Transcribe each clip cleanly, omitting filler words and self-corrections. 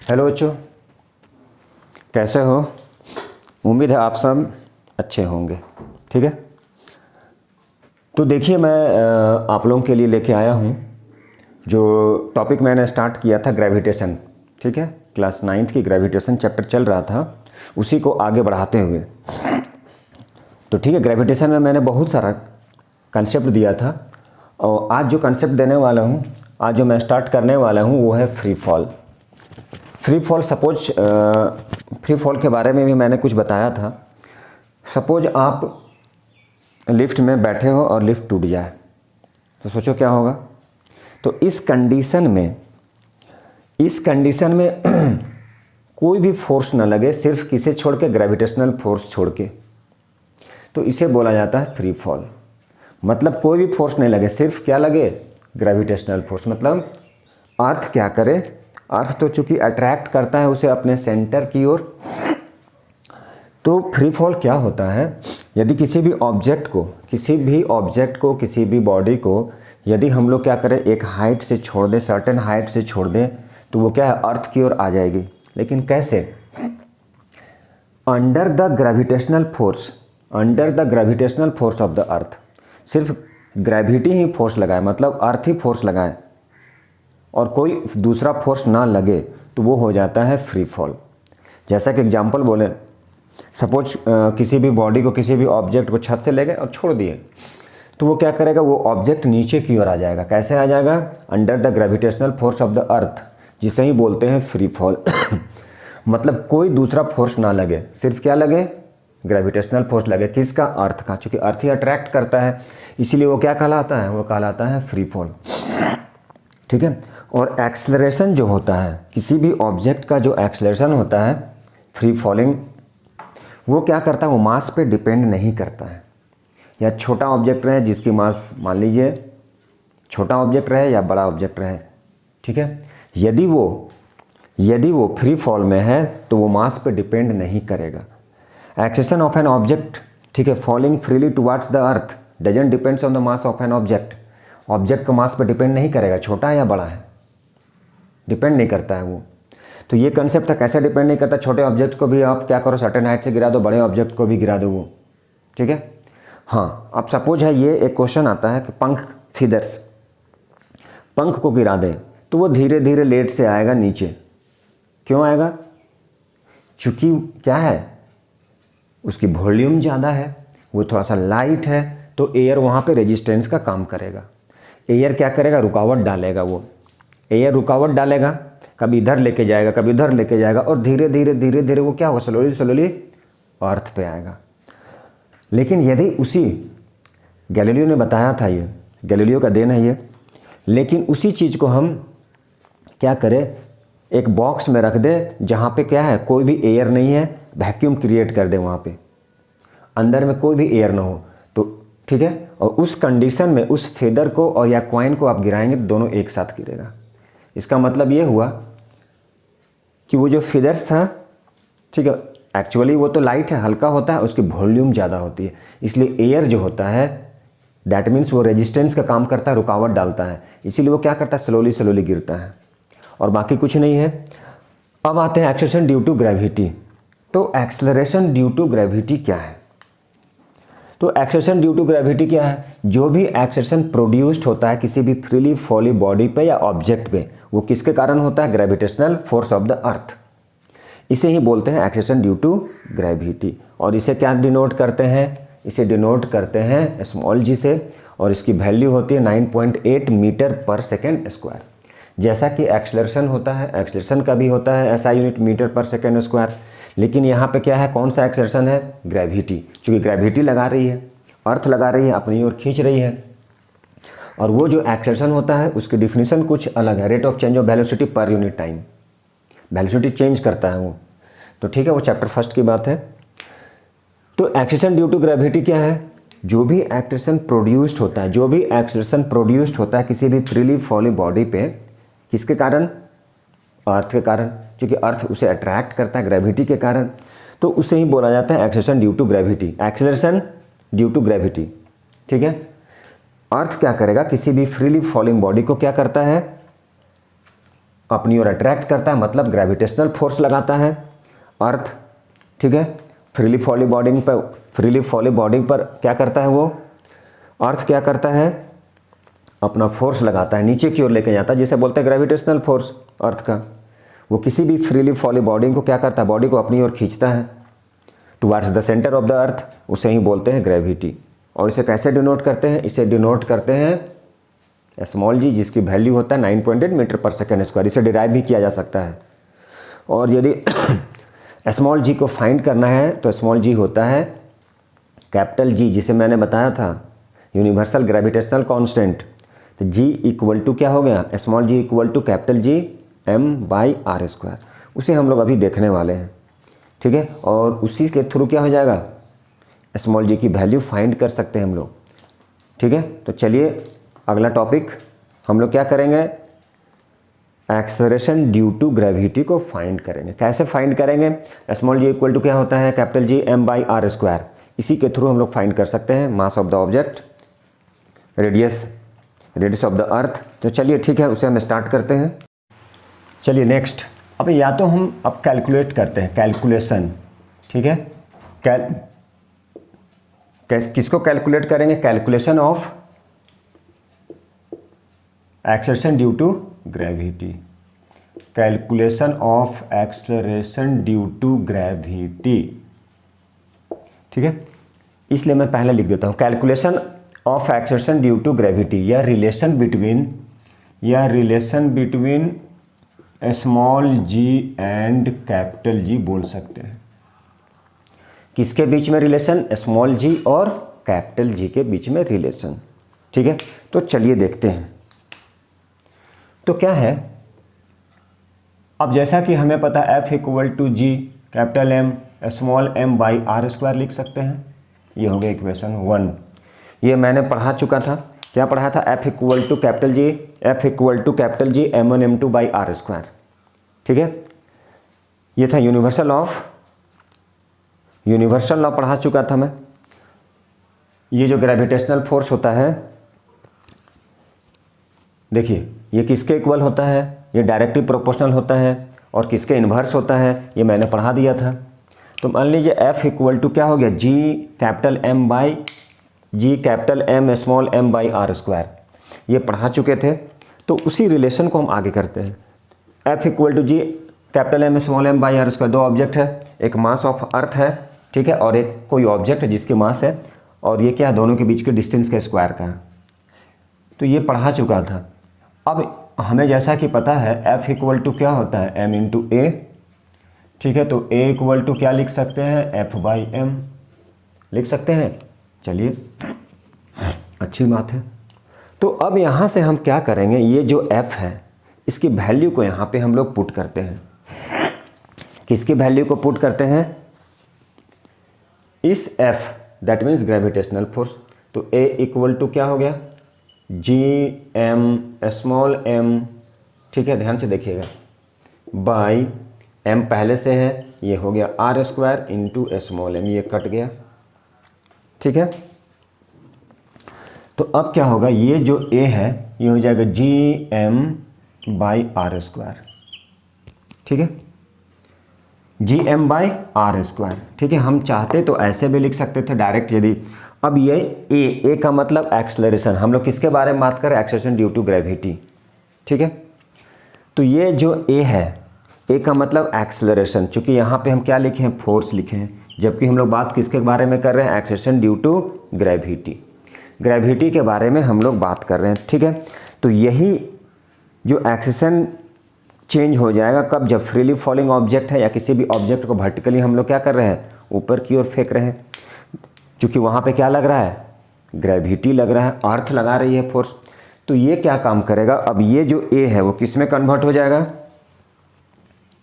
Hello बच्चों, कैसे हो? उम्मीद है आप सब अच्छे होंगे। ठीक है, तो देखिए मैं आप लोगों के लिए लेके आया हूँ जो टॉपिक मैंने स्टार्ट किया था ग्रेविटेशन। ठीक है, क्लास 9th की ग्रेविटेशन चैप्टर चल रहा था, उसी को आगे बढ़ाते हुए। तो ठीक है, ग्रेविटेशन में मैंने बहुत सारा कंसेप्ट दिया था और आज जो कंसेप्ट देने वाला हूँ, आज जो मैं स्टार्ट करने वाला हूँ वो है free fall. Free fall free fall के बारे में भी मैंने कुछ बताया था। सपोज आप लिफ्ट में बैठे हो और लिफ्ट टूट जाए तो सोचो क्या होगा। तो इस कंडीशन में कोई भी फोर्स ना लगे, सिर्फ किसे छोड़ के, ग्रेविटेशनल फोर्स छोड़ के, तो इसे बोला जाता है फ्री फॉल। मतलब कोई भी फोर्स नहीं लगे, सिर्फ क्या लगे, ग्रेविटेशनल फोर्स। मतलब अर्थ क्या करे, अर्थ तो चूंकि अट्रैक्ट करता है उसे अपने सेंटर की ओर। तो फ्री फॉल क्या होता है, यदि किसी भी ऑब्जेक्ट को किसी भी बॉडी को यदि हम लोग क्या करें, एक हाइट से छोड़ दें, सर्टेन हाइट से छोड़ दें, तो वो क्या है, अर्थ की ओर आ जाएगी। लेकिन कैसे? Under the gravitational force of the अर्थ। सिर्फ ग्रेविटी ही फोर्स लगाए, मतलब अर्थ ही फोर्स लगाए और कोई दूसरा फोर्स ना लगे, तो वो हो जाता है फ्री फॉल। जैसा कि एग्जांपल बोले, सपोज किसी भी बॉडी को, किसी भी ऑब्जेक्ट को छत से ले गए और छोड़ दिए, तो वो क्या करेगा, वो ऑब्जेक्ट नीचे की ओर आ जाएगा। कैसे आ जाएगा? Under the gravitational force of the अर्थ, जिसे ही बोलते हैं फ्री फॉल। मतलब कोई दूसरा फोर्स ना लगे, सिर्फ क्या लगे, ग्रेविटेशनल फोर्स लगे। किसका? अर्थ का। चूँकि अर्थ ही अट्रैक्ट करता है, इसीलिए वो क्या कहलाता है, वो कहलाता है फ्री फॉल। ठीक है। और एक्सेलरेशन जो होता है, किसी भी ऑब्जेक्ट का जो एक्सेलरेशन होता है, फ्री फॉलिंग, वो क्या करता है, वो मास पे डिपेंड नहीं करता है। या छोटा ऑब्जेक्ट रहे जिसकी मास, मान लीजिए छोटा ऑब्जेक्ट रहे या बड़ा ऑब्जेक्ट रहे, ठीक है, यदि वो फ्री फॉल में है तो वो मास पे डिपेंड नहीं करेगा। एक्सेलरेशन ऑफ एन ऑब्जेक्ट, ठीक है, falling freely towards the earth doesn't depends on the mass of an object. Object का मास पे डिपेंड नहीं करेगा, छोटा है या बड़ा है, डिपेंड नहीं करता है वो। तो ये कंसेप्ट था, कैसे डिपेंड नहीं करता। छोटे ऑब्जेक्ट को भी आप क्या करो, सर्टेन हाइट से गिरा दो, बड़े ऑब्जेक्ट को भी गिरा दो वो, ठीक है। हाँ, अब सपोज है ये एक क्वेश्चन आता है कि पंख को गिरा दें तो वो धीरे धीरे लेट से आएगा नीचे। क्यों आएगा? चूँकि क्या है, उसकी वॉल्यूम ज़्यादा है, वो थोड़ा सा लाइट है, तो एयर वहाँ पे रेजिस्टेंस का काम करेगा। एयर क्या करेगा, रुकावट डालेगा। वो एयर रुकावट डालेगा, कभी इधर लेके जाएगा, कभी उधर लेके जाएगा, और धीरे धीरे वो क्या होगा, स्लोली अर्थ पे आएगा। लेकिन यदि उसी, गैलीलियो ने बताया था, ये गैलीलियो का देन है ये, लेकिन उसी चीज़ को हम क्या करें, एक बॉक्स में रख दे जहाँ पे क्या है, कोई भी एयर नहीं है, वैक्यूम क्रिएट कर दे वहाँ पे, अंदर में कोई भी एयर ना हो, तो ठीक है। और उस कंडीशन में उस फेदर को और या कॉइन को आप गिराएंगे तो दोनों एक साथ गिरेगा। इसका मतलब ये हुआ कि वो जो फेदर्स था, ठीक है, एक्चुअली वो तो लाइट है, हल्का होता है, उसकी वॉल्यूम ज़्यादा होती है, इसलिए एयर जो होता है दैट मीन्स वो रेजिस्टेंस का काम करता है, रुकावट डालता है, इसीलिए वो क्या करता है, स्लोली गिरता है, और बाकी कुछ नहीं है। अब आते हैं एक्सेलरेशन ड्यू टू ग्रेविटी। तो एक्सेलरेशन ड्यू टू ग्रेविटी क्या है? तो एक्सेलरेशन ड्यू टू ग्रेविटी क्या है? जो भी एक्सेलरेशन प्रोड्यूस्ड होता है किसी भी फ्रीली फॉली बॉडी पे या ऑब्जेक्ट पे, वो किसके कारण होता है, ग्रेविटेशनल फोर्स ऑफ द अर्थ। इसे ही बोलते हैं एक्सेलरेशन ड्यू टू ग्रेविटी। और इसे क्या डिनोट करते हैं, इसे डिनोट करते हैं स्मॉल जी से, और इसकी वैल्यू होती है 9.8 मीटर पर सेकेंड स्क्वायर। जैसा कि एक्सेलरेशन होता है, एक्सेलरेशन का भी होता है ऐसा यूनिट, मीटर पर सेकेंड स्क्वायर। लेकिन यहाँ पे क्या है, कौन सा एक्सेलरेशन है, ग्रेविटी। क्योंकि ग्रेविटी लगा रही है, अर्थ लगा रही है, अपनी ओर खींच रही है। और वो जो एक्सेलरेशन होता है उसकी डिफिनीशन कुछ अलग है, rate of change of velocity per unit time, velocity change करता है वो। तो ठीक है, वो चैप्टर फर्स्ट की बात है। तो एक्सेलरेशन ड्यू टू ग्रेविटी क्या है? जो भी एक्सेलरेशन प्रोड्यूस्ड होता है किसी भी फ्रीली फॉली बॉडी पे, किसके कारण, अर्थ के कारण, क्योंकि अर्थ उसे अट्रैक्ट करता है ग्रेविटी के कारण, तो उसे ही बोला जाता है acceleration due to gravity. Acceleration due to gravity, ठीक है। अर्थ क्या करेगा, किसी भी फ्रीली फॉलिंग बॉडी को क्या करता है, अपनी ओर अट्रैक्ट करता है, मतलब ग्रेविटेशनल फोर्स लगाता है अर्थ, ठीक है। फ्रीली फॉलिंग बॉडी पर क्या करता है वो अर्थ, क्या करता है, अपना फोर्स लगाता है, नीचे की ओर लेके जाता है, जिसे बोलते हैं ग्रेविटेशनल फोर्स अर्थ का। वो किसी भी फ्रीली फॉलिंग बॉडी को क्या करता है, बॉडी को अपनी ओर खींचता है towards the centre of the अर्थ, उसे ही बोलते हैं ग्रेविटी। और इसे कैसे डिनोट करते हैं, इसे डिनोट करते हैं स्मॉल जी, जिसकी वैल्यू होता है 9.8 मीटर पर सेकेंड स्क्वायर। इसे डिराइव भी किया जा सकता है। और यदि स्मॉल जी को फाइंड करना है तो स्मॉल जी होता है कैपिटल जी, जिसे मैंने बताया था यूनिवर्सल ग्रेविटेशनल कांस्टेंट। तो जी इक्वल टू क्या हो गया, small g equal to capital G m/r square. उसे हम लोग अभी देखने वाले हैं, ठीक है। और उसी के थ्रू क्या हो जाएगा, स्मॉल जी की वैल्यू फाइंड कर सकते हैं हम लोग, ठीक है। तो चलिए अगला टॉपिक हम लोग क्या करेंगे, एक्सेलरेशन ड्यू टू ग्रेविटी को फाइंड करेंगे। कैसे फाइंड करेंगे, स्मॉल जी इक्वल टू क्या होता है, कैपिटल जी m/r स्क्वायर। इसी के थ्रू हम लोग फाइंड कर सकते हैं mass of the object, radius of the अर्थ। तो चलिए ठीक है, उसे हम स्टार्ट करते हैं। चलिए नेक्स्ट, अब या तो हम अब कैलकुलेट करते हैं, कैलकुलेशन, ठीक है। किसको कैलकुलेट करेंगे, calculation of acceleration due to gravity, calculation of acceleration due to gravity, ठीक है। इसलिए मैं पहले लिख देता हूँ calculation of acceleration due to gravity, या relation between small G and capital G बोल सकते हैं। किसके बीच में रिलेशन, स्मॉल जी और कैपिटल जी के बीच में रिलेशन, ठीक है। तो चलिए देखते हैं। तो क्या है, अब जैसा कि हमें पता है F equal to G capital M small m/r square लिख सकते हैं। ये हो गया इक्वेशन 1। ये मैंने पढ़ा चुका था, क्या पढ़ा था, F equal to capital G m1 m2/r square, ठीक है। ये था यूनिवर्सल लॉ पढ़ा चुका था मैं। ये जो ग्रेविटेशनल फोर्स होता है, देखिए ये किसके इक्वल होता है, ये डायरेक्टली प्रोपोर्शनल होता है, और किसके इन्वर्स होता है ये मैंने पढ़ा दिया था। तो मान लीजिए F इक्वल टू क्या हो गया, G capital M small m/r square, ये पढ़ा चुके थे। तो उसी रिलेशन को हम आगे करते हैं। F equal to G capital M small m/r square, दो ऑब्जेक्ट है, एक मास ऑफ अर्थ है, ठीक है, और एक कोई ऑब्जेक्ट है जिसकी मास है, और ये क्या है, दोनों के बीच के डिस्टेंस के स्क्वायर का है। तो ये पढ़ा चुका था। अब हमें जैसा कि पता है F इक्वल टू क्या होता है, m इंटू ए, ठीक है। तो A इक्वल टू क्या लिख सकते हैं, F/m लिख सकते हैं। चलिए अच्छी बात है। तो अब यहाँ से हम क्या करेंगे, ये जो F है इसकी वैल्यू को यहाँ पे हम लोग पुट करते हैं। किसकी वैल्यू को पुट करते हैं, इस F, that means gravitational force. तो A इक्वल टू क्या हो गया, Gm स्मॉल m, ठीक है, ध्यान से देखिएगा, बाई m पहले से है, ये हो गया r square into small m, ये कट गया, ठीक है। तो अब क्या होगा, ये जो A है ये हो जाएगा Gm/r स्क्वायर, ठीक है, Gm/r स्क्वायर, ठीक है। हम चाहते तो ऐसे भी लिख सकते थे डायरेक्ट, यदि अब ये A का मतलब एक्सेलरेशन, हम लोग किसके बारे में बात करें, एक्सेलरेशन ड्यू टू ग्रेविटी, ठीक है। तो ये जो A है, A का मतलब एक्सेलरेशन, चूँकि यहाँ पे हम क्या लिखे हैं, फोर्स लिखे हैं, जबकि हम लोग बात किसके बारे में कर रहे हैं, एक्सेलरेशन ड्यू टू ग्रेविटी के बारे में हम लोग बात कर रहे हैं, ठीक है। तो यही जो एक्सेलरेशन चेंज हो जाएगा कब, जब फ्रीली फॉलिंग ऑब्जेक्ट है या किसी भी ऑब्जेक्ट को वर्टिकली हम लोग क्या कर रहे हैं, ऊपर की ओर फेंक रहे हैं, क्योंकि वहाँ पे क्या लग रहा है, ग्रेविटी लग रहा है, अर्थ लगा रही है फोर्स। तो ये क्या काम करेगा, अब ये जो A है वो किस में कन्वर्ट हो जाएगा,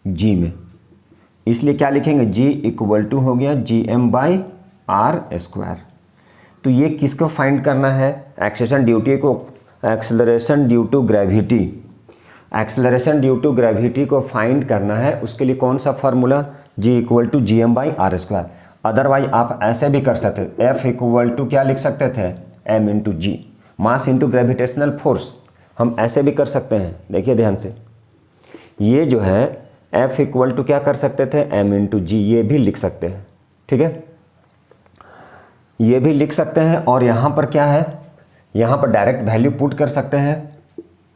G में। इसलिए क्या लिखेंगे, G इक्वल टू हो गया Gm/r स्क्वायर। तो ये किसको फाइंड करना है, एक्सेलरेशन ड्यू टू ग्रेविटी को फाइंड करना है। उसके लिए कौन सा formula, G equal to Gm/r square. Otherwise आप ऐसे भी कर सकते थे, F इक्वल टू क्या लिख सकते थे, m इंटू जी, मास इंटू ग्रेविटेशनल फोर्स, हम ऐसे भी कर सकते हैं। देखिए ध्यान से, ये जो है F इक्वल टू क्या कर सकते थे, m इंटू जी, ये भी लिख सकते हैं, ठीक है, ये भी लिख सकते हैं। और यहाँ पर क्या है, यहाँ पर डायरेक्ट वैल्यू पुट कर सकते हैं,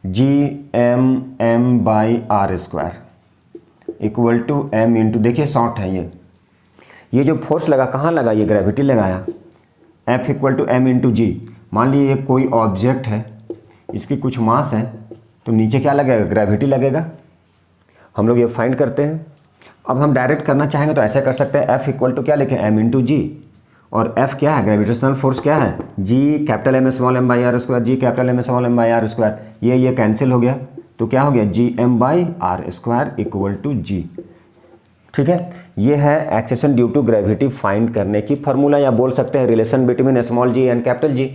G m by R square equal to m into, देखिए शॉर्ट है ये जो फोर्स लगा कहाँ लगा, ये ग्रेविटी लगाया, F equal to m into G. मान लीजिए ये कोई ऑब्जेक्ट है, इसकी कुछ मास है, तो नीचे क्या लगेगा, ग्रेविटी लगेगा। हम लोग ये फाइंड करते हैं। अब हम डायरेक्ट करना चाहेंगे तो ऐसे कर सकते हैं, F इक्वल टू क्या लिखें, m इंटू जी, और F क्या है, ग्रेविटेशनल फोर्स क्या है, G capital M small m by R square, G capital M small m by R square, ये कैंसिल हो गया, तो क्या हो गया, G m by R square equal to G. ठीक है, ये है acceleration due to gravity find करने की फार्मूला, या बोल सकते हैं relation between small G and capital G.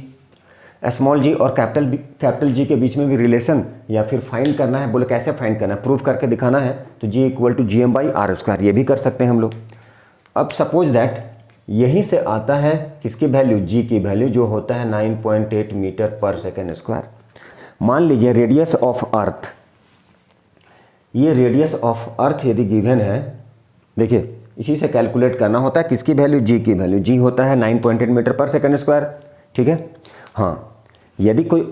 Small G और कैपिटल जी के बीच में भी रिलेशन या फिर फाइंड करना है, बोले कैसे फाइंड करना है, प्रूफ करके दिखाना है, तो G equal to G M by R square, ये भी कर सकते हैं हम लोग। अब सपोज दैट यहीं से आता है किसकी वैल्यू, जी की वैल्यू, जो होता है 9.8 मीटर पर सेकेंड स्क्वायर। मान लीजिए रेडियस ऑफ अर्थ, ये रेडियस ऑफ अर्थ यदि गिवन है, देखिए इसी से कैलकुलेट करना होता है किसकी वैल्यू, जी की वैल्यू, जी होता है 9.8 मीटर पर सेकेंड स्क्वायर, ठीक है। हाँ, यदि कोई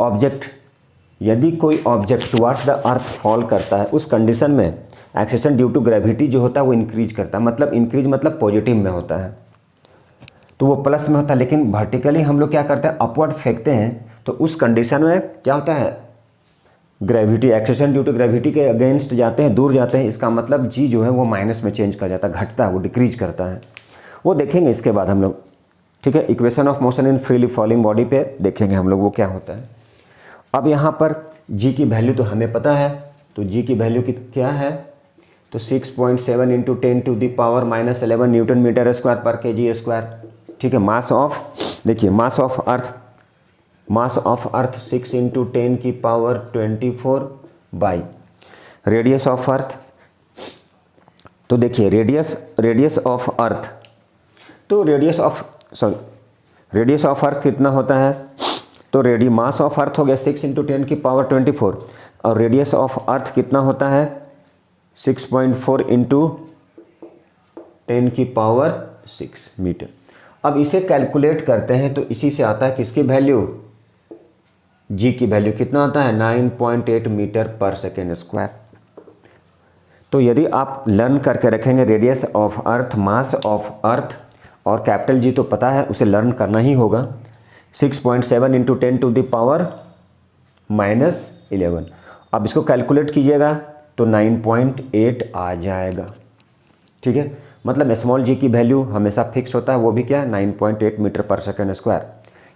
object towards the earth fall करता है, उस कंडीशन में एक्सेशन ड्यू टू ग्रेविटी जो होता है वो इंक्रीज करता है, मतलब इंक्रीज मतलब पॉजिटिव में होता है, तो वो प्लस में होता है। लेकिन वर्टिकली हम लोग क्या करते हैं, अपवर्ड फेंकते हैं, तो उस कंडीशन में क्या होता है, gravity, acceleration due to gravity के अगेंस्ट जाते हैं, दूर जाते हैं, इसका मतलब जी जो है वो माइनस में चेंज कर जाता है, घटता है, वो डिक्रीज करता है, वो देखेंगे इसके बाद हम लोग, ठीक है। Equation of motion in freely falling body पे देखेंगे हम लोग वो क्या होता है। अब यहाँ पर जी की वैल्यू तो हमें पता है, तो जी की वैल्यू क्या है, तो 6.7 into 10 to the power -11 newton metre square पर केजी स्क्वायर, ठीक है। मास ऑफ, देखिए मास ऑफ अर्थ 6 इंटू 10 की power 24 by radius of earth, तो देखिए रेडियस ऑफ अर्थ, तो रेडियस ऑफ अर्थ कितना होता है, तो मास ऑफ अर्थ हो गया 6 इंटू 10 की पावर 24, और रेडियस ऑफ अर्थ कितना होता है 6.4 इंटू 10 की पावर 6 मीटर। अब इसे कैलकुलेट करते हैं तो इसी से आता है किसकी वैल्यू, जी की वैल्यू कितना आता है 9.8 मीटर पर सेकेंड स्क्वायर। तो यदि आप लर्न करके रखेंगे radius of earth, mass of earth और कैपिटल जी तो पता है, उसे लर्न करना ही होगा, 6.7 इंटू 10 टू द पावर -11। अब इसको कैलकुलेट कीजिएगा तो 9.8 आ जाएगा, ठीक है। मतलब स्मॉल जी की वैल्यू हमेशा फिक्स होता है, वो भी क्या है 9.8 मीटर पर सेकेंड स्क्वायर।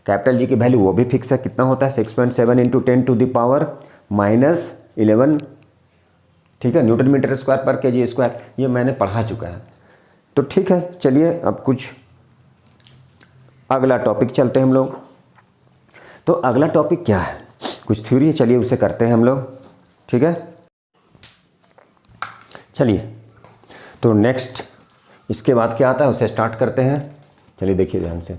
कैपिटल जी की वैल्यू वो भी फिक्स है, कितना होता है 6.7 इंटू 10 टू द पावर -11, ठीक है, न्यूटन मीटर स्क्वायर पर केजी स्क्वायर, ये मैंने पढ़ा चुका है। तो ठीक है, चलिए अब कुछ अगला टॉपिक चलते हैं हम लोग। तो अगला टॉपिक क्या है, कुछ थ्योरी है, चलिए उसे करते हैं हम लोग, ठीक है। चलिए तो नेक्स्ट इसके बाद क्या आता है उसे स्टार्ट करते हैं। चलिए देखिए ध्यान से,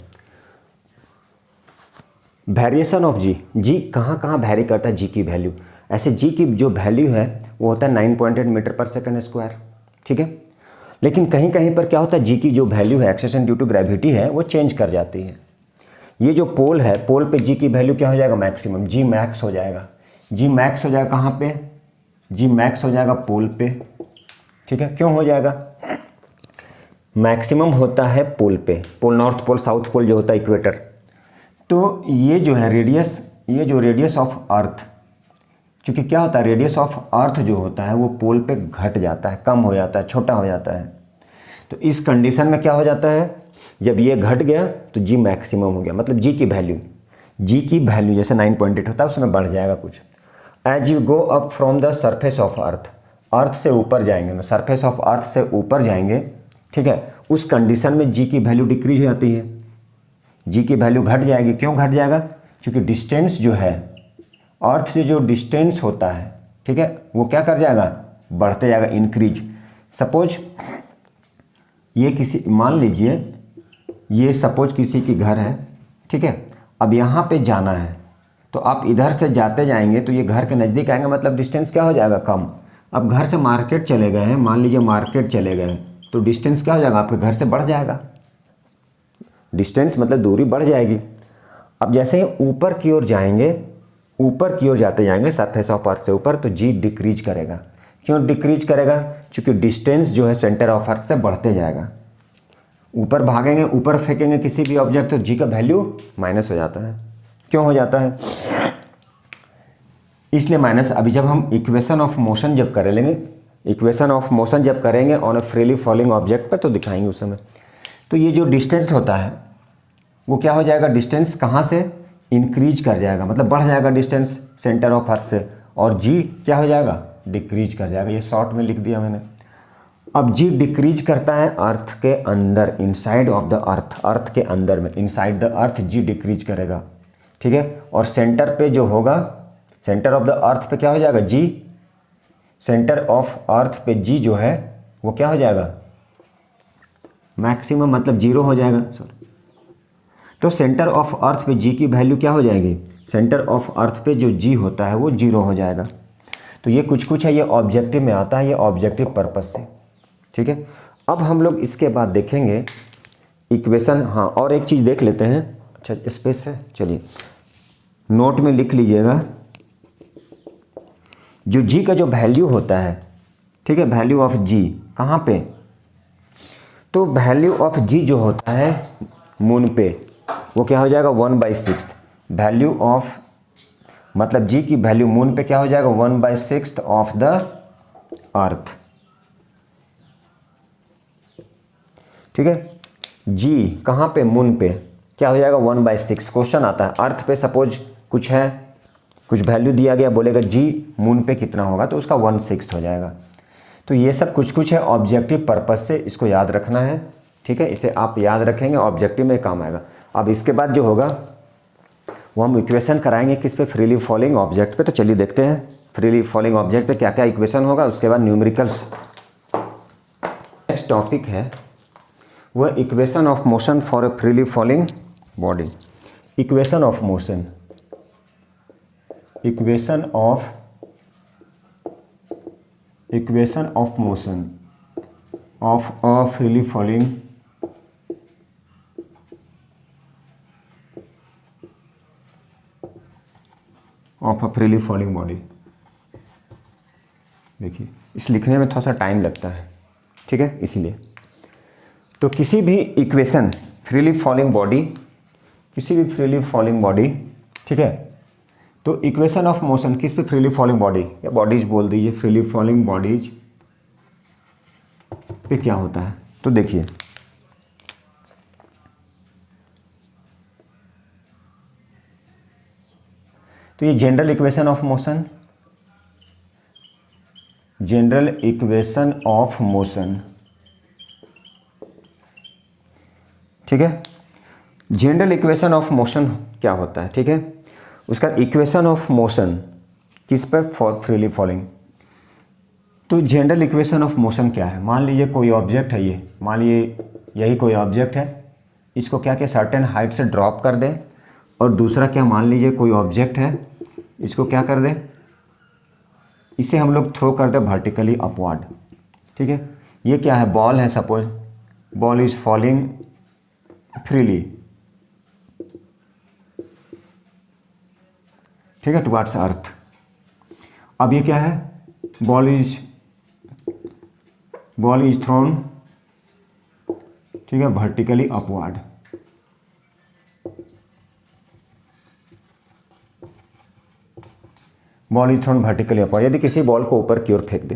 वेरिएशन ऑफ जी कहाँ कहाँ वैरी करता है जी की वैल्यू। ऐसे जी की जो वैल्यू है वो होता है 9.8 मीटर पर सेकेंड स्क्वायर, ठीक है। लेकिन कहीं कहीं पर क्या होता है, जी की जो वैल्यू है एक्सेशन ड्यू टू ग्रेविटी है वो चेंज कर जाती है। ये जो पोल है, पोल पे जी की वैल्यू क्या हो जाएगा, मैक्सिमम, जी मैक्स हो जाएगा। जी मैक्स हो जाएगा कहाँ पे, जी मैक्स हो जाएगा पोल पे, ठीक है। क्यों हो जाएगा, मैक्सिमम होता है पोल पे, pole north pole south pole जो होता है इक्वेटर। तो ये जो है रेडियस, ये जो रेडियस ऑफ अर्थ, क्योंकि क्या होता है रेडियस ऑफ अर्थ जो होता है वो पोल पे घट जाता है, कम हो जाता है, छोटा हो जाता है। तो इस कंडीशन में क्या हो जाता है, जब ये घट गया तो जी मैक्सिमम हो गया, मतलब जी की वैल्यू जैसे 9.8 होता है उसमें बढ़ जाएगा कुछ। As you go up from the surface of earth से ऊपर जाएंगे ना, सरफेस ऑफ अर्थ से ऊपर जाएंगे, ठीक है, उस कंडीशन में जी की वैल्यू डिक्रीज हो जाती है, जी की वैल्यू घट जाएगी। क्यों घट जाएगा, क्योंकि डिस्टेंस जो है अर्थ से जो डिस्टेंस होता है, ठीक है, वो क्या कर जाएगा, बढ़ते जाएगा, इंक्रीज। सपोज ये किसी, मान लीजिए ये सपोज किसी की घर है, ठीक है। अब यहाँ पे जाना है तो आप इधर से जाते जाएंगे तो ये घर के नज़दीक आएंगे, मतलब डिस्टेंस क्या हो जाएगा, कम। अब घर से मार्केट चले गए हैं, मान लीजिए मार्केट चले गए, तो डिस्टेंस क्या हो जाएगा, आपके घर से बढ़ जाएगा, डिस्टेंस मतलब दूरी बढ़ जाएगी। अब जैसे ही ऊपर की ओर जाएंगे, ऊपर की ओर जाते जाएंगे सरफेस ऑफ अर्थ से ऊपर, तो जी डिक्रीज करेगा। क्यों डिक्रीज करेगा? क्योंकि डिस्टेंस जो है सेंटर ऑफ अर्थ से बढ़ते जाएगा। ऊपर भागेंगे, ऊपर फेंकेंगे किसी भी ऑब्जेक्ट, तो जी का वैल्यू माइनस हो जाता है। क्यों हो जाता है? इसलिए माइनस। अभी जब हम इक्वेशन ऑफ मोशन जब कर लेंगे, इक्वेशन ऑफ मोशन जब करेंगे on a freely falling object पर, तो दिखाएंगे उस समय। तो ये जो डिस्टेंस होता है वो क्या हो जाएगा, डिस्टेंस कहाँ से इंक्रीज कर जाएगा, मतलब बढ़ जाएगा डिस्टेंस सेंटर ऑफ अर्थ से, और जी क्या हो जाएगा, डिक्रीज कर जाएगा। ये शॉर्ट में लिख दिया मैंने। अब जी डिक्रीज करता है अर्थ के अंदर, inside of the earth, earth के अंदर में, inside the earth g decrease करेगा, ठीक है। और सेंटर पे जो होगा, सेंटर ऑफ द अर्थ पे क्या हो जाएगा, जी, सेंटर ऑफ अर्थ पे जी जो है वो क्या हो जाएगा, मैक्सिमम, मतलब जीरो हो जाएगा, सॉरी। तो सेंटर ऑफ अर्थ पे जी की वैल्यू क्या हो जाएगी, सेंटर ऑफ अर्थ पे जो जी होता है वो जीरो हो जाएगा। तो ये कुछ है, ये ऑब्जेक्टिव में आता है, ये ऑब्जेक्टिव पर्पस से, ठीक है। अब हम लोग इसके बाद देखेंगे इक्वेशन। हाँ, और एक चीज़ देख लेते हैं। अच्छा, स्पेस है, चलिए नोट में लिख लीजिएगा। जो जी का जो वैल्यू होता है, ठीक है, वैल्यू ऑफ जी कहाँ पे, तो वैल्यू ऑफ जी जो होता है मून पे, वो क्या हो जाएगा 1/6। वैल्यू ऑफ, मतलब जी की वैल्यू मून पे क्या हो जाएगा 1/6 ऑफ द अर्थ, ठीक है। जी कहाँ पे, मून पे क्या हो जाएगा 1/6। क्वेश्चन आता है अर्थ पे सपोज कुछ है, कुछ वैल्यू दिया गया, बोलेगा जी मून पे कितना होगा, तो उसका 1/6 हो जाएगा। तो ये सब कुछ है ऑब्जेक्टिव पर्पस से, इसको याद रखना है, ठीक है। इसे आप याद रखेंगे, ऑब्जेक्टिव में काम आएगा। अब इसके बाद जो होगा वो हम इक्वेशन कराएंगे किस पे, फ्रीली फॉलिंग ऑब्जेक्ट पे। तो चलिए देखते हैं फ्रीली फॉलिंग ऑब्जेक्ट पे क्या क्या इक्वेशन होगा, उसके बाद न्यूमेरिकल्स। नेक्स्ट टॉपिक है वह equation of motion for a freely falling body. Equation of motion, equation of motion of a freely falling body. देखिए इस लिखने में थोड़ा सा टाइम लगता है, ठीक है, इसीलिए। तो किसी भी इक्वेशन फ्रीली फॉलिंग बॉडी, किसी भी फ्रीली फॉलिंग बॉडी, ठीक है, तो इक्वेशन ऑफ मोशन किस पे, फ्रीली फॉलिंग बॉडी या बॉडीज बोल दीजिए, फ्रीली फॉलिंग बॉडीज पे क्या होता है। तो देखिए तो ये general equation of motion, general equation of motion, ठीक है। जनरल इक्वेशन ऑफ मोशन क्या होता है, ठीक है। उसका इक्वेशन ऑफ मोशन किस पर, फॉर फ्रीली फॉलिंग। तो जनरल इक्वेशन ऑफ मोशन क्या है, मान लीजिए कोई ऑब्जेक्ट है, ये मान लीजिए यही कोई ऑब्जेक्ट है, इसको क्या सर्टेन हाइट से ड्रॉप कर दें, और दूसरा क्या, मान लीजिए कोई ऑब्जेक्ट है, इसको क्या कर दें, इसे हम लोग थ्रो कर दें वर्टिकली अपवर्ड, ठीक है। ये क्या है, बॉल है, suppose ball is falling freely, ठीक है, टुवर्ड्स अर्थ। अब ये क्या है, बॉल इज थ्रोन, ठीक है, vertically upward. Ball is thrown vertically upward, यदि किसी बॉल को ऊपर की ओर फेंक दे।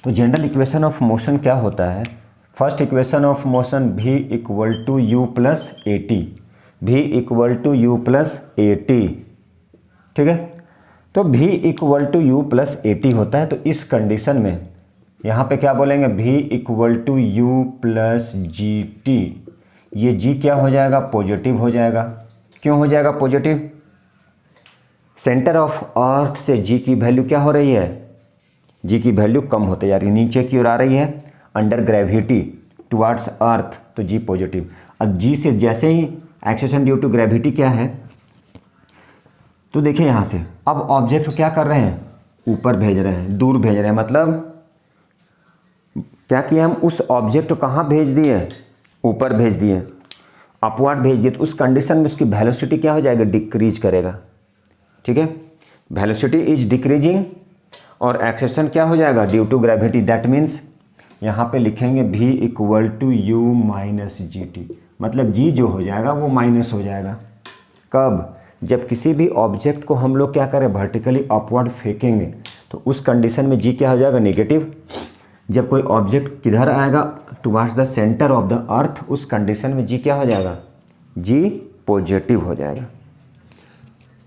तो जनरल इक्वेशन ऑफ मोशन क्या होता है, first equation of motion v equal to u plus a t, v equal to u plus a t, ठीक है। तो v equal to u plus a t होता है। तो इस कंडीशन में यहाँ पे क्या बोलेंगे, v equal to u plus g t. ये g क्या हो जाएगा, पॉजिटिव हो जाएगा। क्यों हो जाएगा पॉजिटिव, सेंटर ऑफ अर्थ से g की वैल्यू क्या हो रही है, g की वैल्यू कम होते जा रही है, नीचे की ओर आ रही है, अंडर ग्रेविटी टुवर्ड्स अर्थ, तो g पॉजिटिव। अब g से जैसे ही एक्सेशन ड्यू टू ग्रेविटी क्या है, तो देखिए यहाँ से अब ऑब्जेक्ट क्या कर रहे हैं, ऊपर भेज रहे हैं, दूर भेज रहे हैं, मतलब क्या किया हम, उस ऑब्जेक्ट को कहाँ भेज दिए, ऊपर भेज दिए, अपवर्ड भेज दिए, तो उस कंडीशन में उसकी वेलोसिटी क्या हो जाएगा, डिक्रीज करेगा। ठीक है, वेलोसिटी इज डिक्रीजिंग और एक्सेलरेशन क्या हो जाएगा, due to gravity. That means यहाँ पे लिखेंगे v equal to u minus g t, मतलब g जो हो जाएगा वो माइनस हो जाएगा। कब, जब किसी भी ऑब्जेक्ट को हम लोग क्या करें, वर्टिकली अपवर्ड फेंकेंगे, तो उस कंडीशन में g क्या हो जाएगा, नेगेटिव। जब कोई ऑब्जेक्ट किधर आएगा, towards the centre of the अर्थ, उस कंडीशन में g क्या हो जाएगा, g पॉजिटिव हो जाएगा।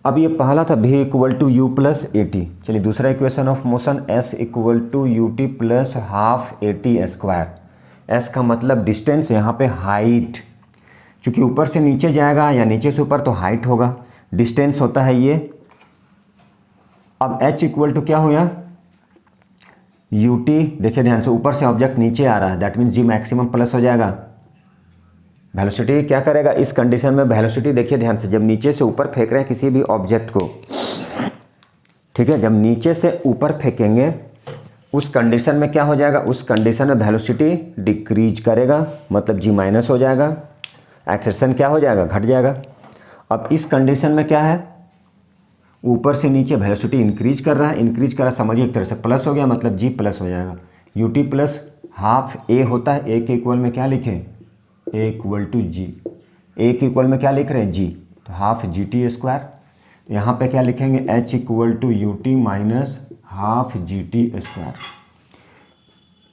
अब ये पहला था v equal to u plus a t. चलिए दूसरा equation of motion s equal to u t plus half a t square. s का मतलब डिस्टेंस, यहाँ पे हाइट, चूँकि ऊपर से नीचे जाएगा या नीचे से ऊपर तो हाइट होगा, डिस्टेंस होता है ये। अब h इक्वल टू क्या हो गया, यू टी, देखिए ध्यान से, ऊपर से ऑब्जेक्ट नीचे आ रहा है, that means g maximum plus हो जाएगा। वेलोसिटी क्या करेगा इस कंडीशन में, वेलोसिटी देखिए ध्यान से, जब नीचे से ऊपर फेंक रहे हैं किसी भी ऑब्जेक्ट को, ठीक है, जब नीचे से ऊपर फेंकेंगे उस कंडीशन में क्या हो जाएगा, उस कंडीशन में वेलोसिटी डिक्रीज करेगा, मतलब जी माइनस हो जाएगा, एक्सेलरेशन क्या हो जाएगा, घट जाएगा। अब इस कंडीशन में क्या है, ऊपर से नीचे वेलोसिटी इंक्रीज कर रहा है, इंक्रीज कर रहा है, समझिए एक तरह से प्लस हो गया, मतलब जी प्लस हो जाएगा। यू टी प्लस हाफ ए होता है, ए के इक्वल में क्या लिखें, ए इक्वल टू जी, ए के इक्वल में क्या लिख रहे हैं, जी, तो हाफ जी टी स्क्वायर। यहाँ पे क्या लिखेंगे, h equal to u t minus half g t square.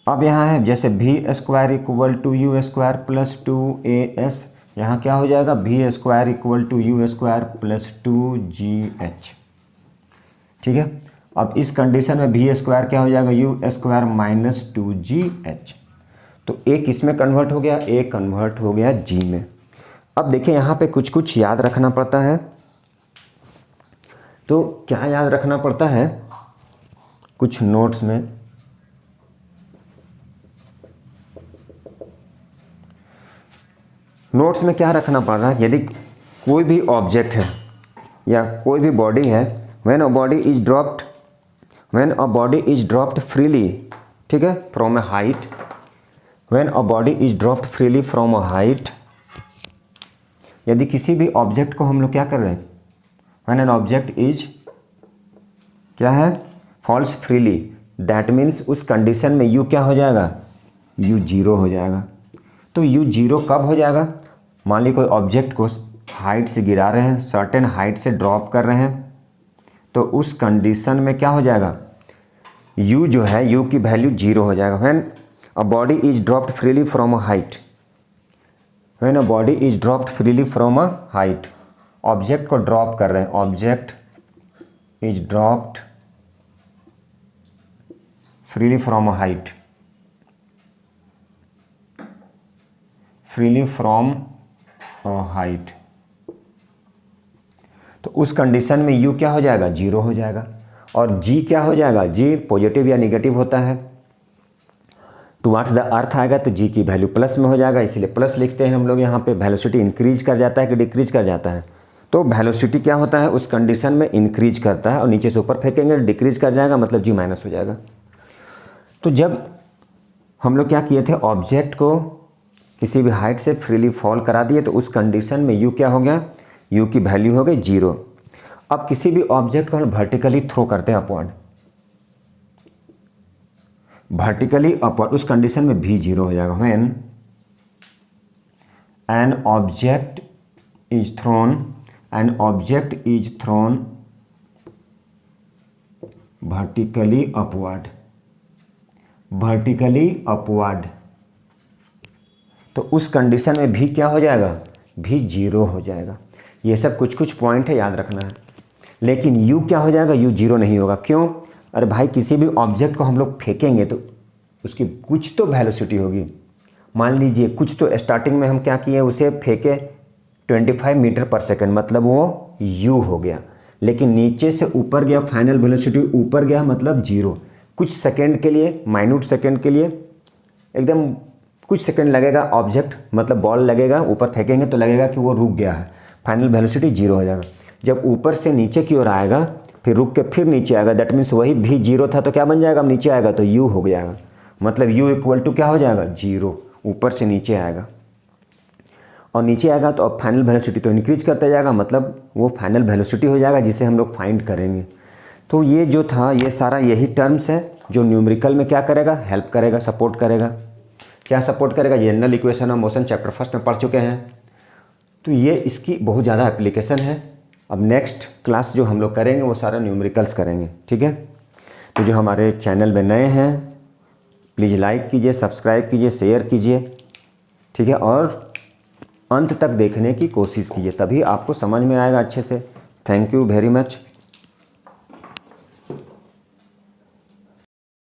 अब यहाँ है जैसे v square equal to u square plus two a s, यहाँ क्या हो जाएगा, v square equal to u square plus two g h. ठीक है, अब इस कंडीशन में भी स्क्वायर क्या हो जाएगा, you square minus two g H. तो ए किस में कन्वर्ट हो गया, ए कन्वर्ट हो गया जी में। अब देखिए यहाँ पे कुछ कुछ याद रखना पड़ता है। तो क्या याद रखना पड़ता है, कुछ नोट्स में, नोट्स में क्या रखना पड़ रहा है, यदि कोई भी ऑब्जेक्ट है या कोई भी बॉडी है, when a body is dropped freely, ठीक है, from A height, when a body is dropped freely from a height, यदि किसी भी ऑब्जेक्ट को हम लोग क्या कर रहे हैं, व्हेन एन ऑब्जेक्ट इज क्या है, फॉल्स फ्रीली, दैट मीन्स उस कंडीशन में यू क्या हो जाएगा, यू जीरो हो जाएगा। तो यू जीरो कब हो जाएगा, मान ली कोई ऑब्जेक्ट को हाइट से गिरा रहे हैं, सर्टेन हाइट से ड्रॉप कर रहे हैं, तो उस कंडीशन में क्या हो जाएगा, यू जो है, यू की वैल्यू जीरो हो जाएगा। When a body is dropped freely from a height, when a body is dropped freely from a height, object को ड्रॉप कर रहे हैं, object is dropped freely from a height, freely from a height, तो उस condition में you क्या हो जाएगा, जीरो हो जाएगा। और जी क्या हो जाएगा, जी पॉजिटिव या निगेटिव होता है, टुवार्ड्स द अर्थ आएगा तो जी की वैल्यू प्लस में हो जाएगा, इसलिए प्लस लिखते हैं हम लोग। यहाँ पे वेलोसिटी इंक्रीज कर जाता है कि डिक्रीज कर जाता है, तो वेलोसिटी क्या होता है उस कंडीशन में, इंक्रीज करता है, और नीचे से ऊपर फेंकेंगे डिक्रीज कर जाएगा, मतलब जी माइनस हो जाएगा। तो जब हम लोग क्या किए थे, ऑब्जेक्ट को किसी भी हाइट से फ्रीली फॉल करा दिए, तो उस कंडीशन में यू क्या हो गया, यू की वैल्यू हो गई जीरो। अब किसी भी ऑब्जेक्ट को हम वर्टिकली थ्रो करते हैं अपवर्ड, वर्टिकली अपवर्ड, उस कंडीशन में भी जीरो हो जाएगा। When an object is throne, an object is thrown vertically upward, vertically upward, तो उस कंडीशन में भी क्या हो जाएगा, भी जीरो हो जाएगा। ये सब कुछ कुछ पॉइंट है, याद रखना है। लेकिन यू क्या हो जाएगा, यू जीरो नहीं होगा। क्यों, अरे भाई किसी भी ऑब्जेक्ट को हम लोग फेंकेंगे तो उसकी कुछ तो वेलोसिटी होगी। मान लीजिए कुछ तो स्टार्टिंग में हम क्या किए, उसे फेंके 25 मीटर पर सेकंड, मतलब वो यू हो गया। लेकिन नीचे से ऊपर गया, फाइनल वेलोसिटी ऊपर गया, मतलब जीरो। कुछ सेकंड के लिए, माइन्यूट सेकंड के लिए, एकदम कुछ सेकंड लगेगा, ऑब्जेक्ट मतलब बॉल लगेगा, ऊपर फेंकेंगे तो लगेगा कि वो रुक गया है, फाइनल वेलोसिटी जीरो हो जाएगा। जब ऊपर से नीचे की ओर आएगा फिर रुक के फिर नीचे आएगा, दैट मीन्स वही भी जीरो था तो क्या बन जाएगा, अब नीचे आएगा तो u हो जाएगा, मतलब u इक्वल टू क्या हो जाएगा, जीरो, ऊपर से नीचे आएगा। और नीचे आएगा तो अब फाइनल वेलोसिटी तो इंक्रीज करते जाएगा, मतलब वो फाइनल वेलोसिटी हो जाएगा जिसे हम लोग फाइंड करेंगे। तो ये जो था ये सारा यही टर्म्स है जो न्यूमेरिकल में क्या करेगा, हेल्प करेगा, सपोर्ट करेगा। क्या सपोर्ट करेगा, general equation of motion chapter first में पढ़ चुके हैं, तो ये इसकी बहुत ज़्यादा एप्लीकेशन है। अब नेक्स्ट क्लास जो हम लोग करेंगे वो सारा न्यूमेरिकल्स करेंगे, ठीक है। तो जो हमारे चैनल में नए हैं प्लीज़ लाइक कीजिए, सब्सक्राइब कीजिए, शेयर कीजिए, ठीक है, और अंत तक देखने की कोशिश कीजिए, तभी आपको समझ में आएगा अच्छे से। Thank you very much.